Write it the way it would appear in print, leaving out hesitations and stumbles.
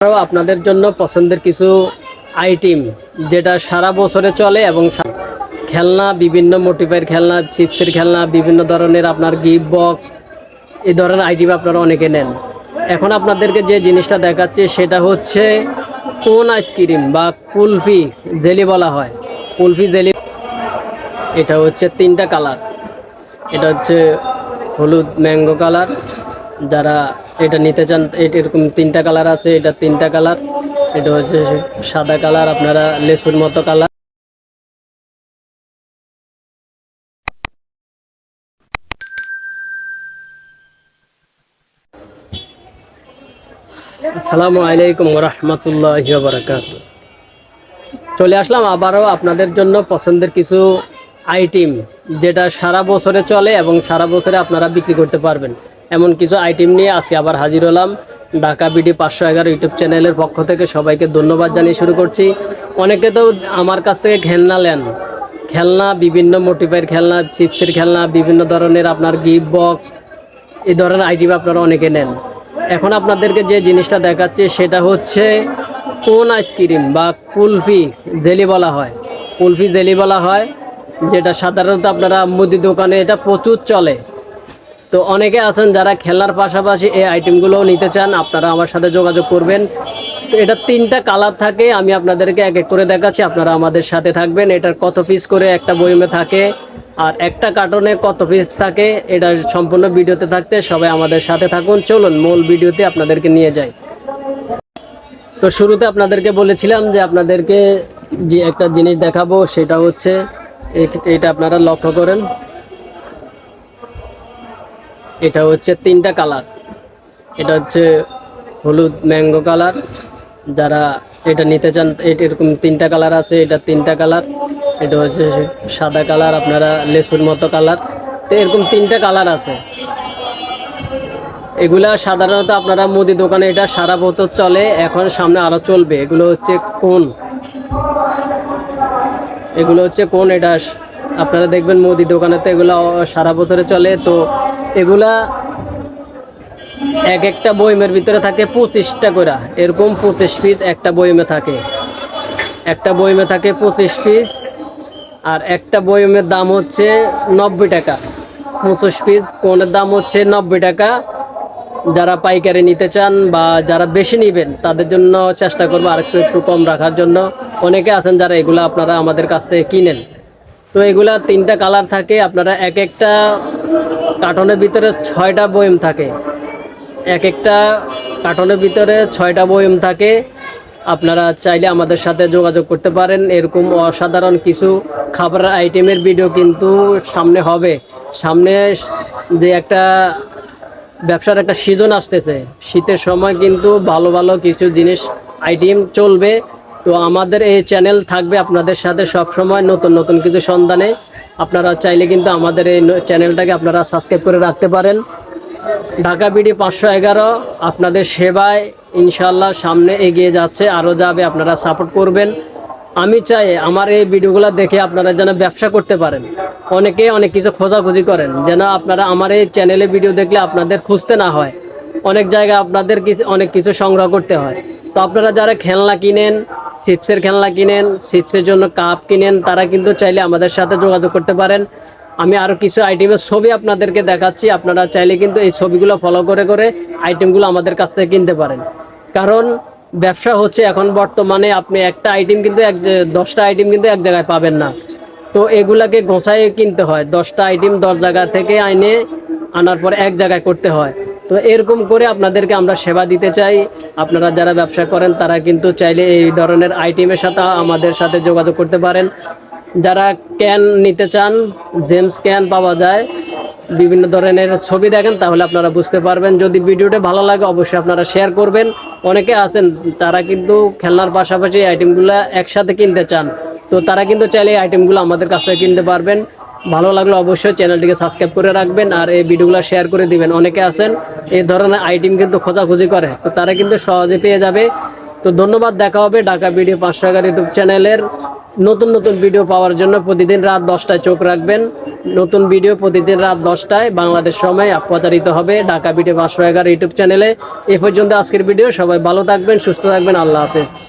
আপনাদের জন্য পছন্দের কিছু আইটেম যেটা সারা বছরে চলে এবং খেলনা, বিভিন্ন মোটিফাইয়ের খেলনা, চিপসের খেলনা, বিভিন্ন ধরনের আপনার গিফট বক্স, এই ধরনের আইটেম আপনারা অনেকে নেন। এখন আপনাদেরকে যে জিনিসটা দেখাচ্ছি সেটা হচ্ছে কোন আইসক্রিম বা কুলফি জেলি বলা হয়। কুলফি জেলি, এটা হচ্ছে তিনটা কালার। এটা হচ্ছে হলুদ ম্যাঙ্গো কালার, যারা এটা নিতে চান এরকম তিনটা কালার আছে। এটা তিনটা কালার। এটা হচ্ছে সাদা কালার, আপনারা লেসুর মতো কালার। আসসালামু আলাইকুম রহমতুল্লাহি ওয়া বারাকাতুহু। চলে আসলাম আবারও আপনাদের জন্য পছন্দের কিছু আইটেম যেটা সারা বছরে চলে এবং সারা বছরে আপনারা বিক্রি করতে পারবেন, এমন কিছু আইটেম নিয়ে আজকে আবার হাজির হলাম। ঢাকা বিডি 511 ইউটিউব চ্যানেলের পক্ষ থেকে সবাইকে ধন্যবাদ জানিয়ে শুরু করছি। অনেকে তো আমার কাছ থেকে খেলনা নেন, খেলনা, বিভিন্ন মোটিফাইয়ের খেলনা, চিপসের খেলনা, বিভিন্ন ধরনের আপনার গিফট বক্স, এই ধরনের আইটেম আপনারা অনেকে নেন। এখন আপনাদেরকে যে জিনিসটা দেখাচ্ছি সেটা হচ্ছে কোন আইসক্রিম বা কুলফি জেলি বলা হয়। কুলফি জেলি বলা হয়, যেটা সাধারণত আপনারা মুদি দোকানে এটা প্রচুর চলে। তো অনেকে আছেন যারা খেলার পাশাপাশি এই আইটেমগুলোও নিতে চান, আপনারা আমার সাথে যোগাযোগ করবেন। তো এটা তিনটা কালার থাকে, আমি আপনাদেরকে এক এক করে দেখাচ্ছি, আপনারা আমাদের সাথে থাকবেন। এটার কত পিস করে একটা বয়মে থাকে আর একটা কার্টনে কত পিস থাকে, এটা সম্পূর্ণ ভিডিওতে থাকতে সবাই আমাদের সাথে থাকুন। চলুন মূল ভিডিওতে আপনাদেরকে নিয়ে যাই। তো শুরুতে আপনাদেরকে বলেছিলাম যে আপনাদেরকে যে একটা জিনিস দেখাবো সেটা হচ্ছে এটা, আপনারা লক্ষ্য করেন। এটা হচ্ছে তিনটা কালার। এটা হচ্ছে হলুদ ম্যাঙ্গো কালার, যারা এটা নিতে চান এরকম তিনটা কালার আছে। এটা তিনটা কালার। এটা হচ্ছে সাদা কালার, আপনারা লেসুর মতো কালার। তো এরকম তিনটা কালার আছে। এগুলা সাধারণত আপনারা মুদি দোকানে এটা সারা বছর চলে, এখন সামনে আরও চলবে। এগুলো হচ্ছে কোন, এগুলো হচ্ছে কোন, এটা আপনারা দেখবেন মুদি দোকানেতে এগুলো সারা বছরে চলে। তো এগুলা এক একটা বয়মের ভিতরে থাকে 25টা করে, এরকম 25 পিস একটা বয়মে থাকে। একটা বয়মে থাকে 25 পিস, আর একটা বয়মের দাম হচ্ছে 90 টাকা। 25 পিস কোনের দাম হচ্ছে 90 টাকা। যারা পাইকারি নিতে চান বা যারা বেশি নেবেন তাদের জন্য চেষ্টা করবো আর একটু কম রাখার জন্য। অনেকে আছেন যারা এগুলো আপনারা আমাদের কাছ থেকে কিনেন। তো এগুলা তিনটা কালার থাকে, আপনারা এক একটা কার্টনের ভিতরে 6টা বয়ম থাকে। এক একটা কার্টনের ভিতরে 6টা বয়ম থাকে। আপনারা চাইলে আমাদের সাথে যোগাযোগ করতে পারেন। এরকম অসাধারণ কিছু খাবারের আইটেমের ভিডিও কিন্তু সামনে হবে। সামনে যে একটা ব্যবসার একটা সিজন আসতেছে, শীতের সময় কিন্তু ভালো ভালো কিছু জিনিস আইটেম চলবে। তো আমাদের এই চ্যানেল থাকবে আপনাদের সাথে সব সময় নতুন নতুন কিছু সন্ধানে। আপনারা চাইলে কিন্তু আমাদের এই চ্যানেলটাকে আপনারা সাবস্ক্রাইব করে রাখতে পারেন। ঢাকা বিডি 511 আপনাদের সেবায় ইনশাল্লাহ সামনে এগিয়ে যাচ্ছে, আরও যাবে। আপনারা সাপোর্ট করবেন। আমি চাই আমার এই ভিডিওগুলো দেখে আপনারা যেন ব্যবসা করতে পারেন। অনেকে অনেক কিছু খোঁজাখুঁজি করেন, যেন আপনারা আমার এই চ্যানেলে ভিডিও দেখলে আপনাদের খুঁজতে না হয়। অনেক জায়গায় আপনাদের অনেক কিছু সংগ্রহ করতে হয়। তো আপনারা যারা খেলনা কিনেন, চিপসের খেলনা কিনেন, চিপসের জন্য কাপ কিনেন, তারা কিন্তু চাইলে আমাদের সাথে যোগাযোগ করতে পারেন। আমি আরও কিছু আইটেমের ছবি আপনাদেরকে দেখাচ্ছি, আপনারা চাইলে কিন্তু এই ছবিগুলো ফলো করে করে আইটেমগুলো আমাদের কাছ থেকে কিনতে পারেন। কারণ ব্যবসা হচ্ছে এখন বর্তমানে আপনি একটা আইটেম কিন্তু 10টা আইটেম কিন্তু এক জায়গায় পাবেন না। তো এগুলাকে গোছায় কিনতে হয়, 10টা আইটেম 10 জায়গা থেকে আনার পর এক জায়গায় করতে হয়। তো এরকম করে আপনাদেরকে আমরা সেবা দিতে চাই। আপনারা যারা ব্যবসা করেন তারা কিন্তু চাইলে এই ধরনের আইটেমের সাথে আমাদের সাথে যোগাযোগ করতে পারেন। যারা ক্যান নিতে চান, জেমস ক্যান পাওয়া যায়। বিভিন্ন ধরনের ছবি দেখেন তাহলে আপনারা বুঝতে পারবেন। যদি ভিডিওটা ভালো লাগে অবশ্যই আপনারা শেয়ার করবেন। অনেকে আছেন তারা কিন্তু খেলনার পাশাপাশি আইটেমগুলো একসাথে কিনতে চান, তো তারা কিন্তু চাইলে এই আইটেমগুলো আমাদের কাছ থেকে কিনতে পারবেন। ভালো লাগলে অবশ্যই চ্যানেলটিকে সাবস্ক্রাইব করে রাখবেন আর এই ভিডিওগুলো শেয়ার করে দিবেন। অনেকে আছেন এই ধরনের আইটেম কিন্তু খোঁজাখুঁজি করে, তো তারা কিন্তু সহজে পেয়ে যাবে। তো ধন্যবাদ, দেখা হবে ঢাকা ভিডিও 511 ইউটিউব চ্যানেলের নতুন নতুন ভিডিও পাওয়ার জন্য প্রতিদিন রাত 10টায় চোখ রাখবেন। নতুন ভিডিও প্রতিদিন রাত 10টায় বাংলাদেশ সময় প্রচারিত হবে ঢাকা ভিডিও 511 ইউটিউব চ্যানেলে। এ পর্যন্ত আজকের ভিডিও। সবাই ভালো থাকবেন, সুস্থ থাকবেন। আল্লাহ হাফেজ।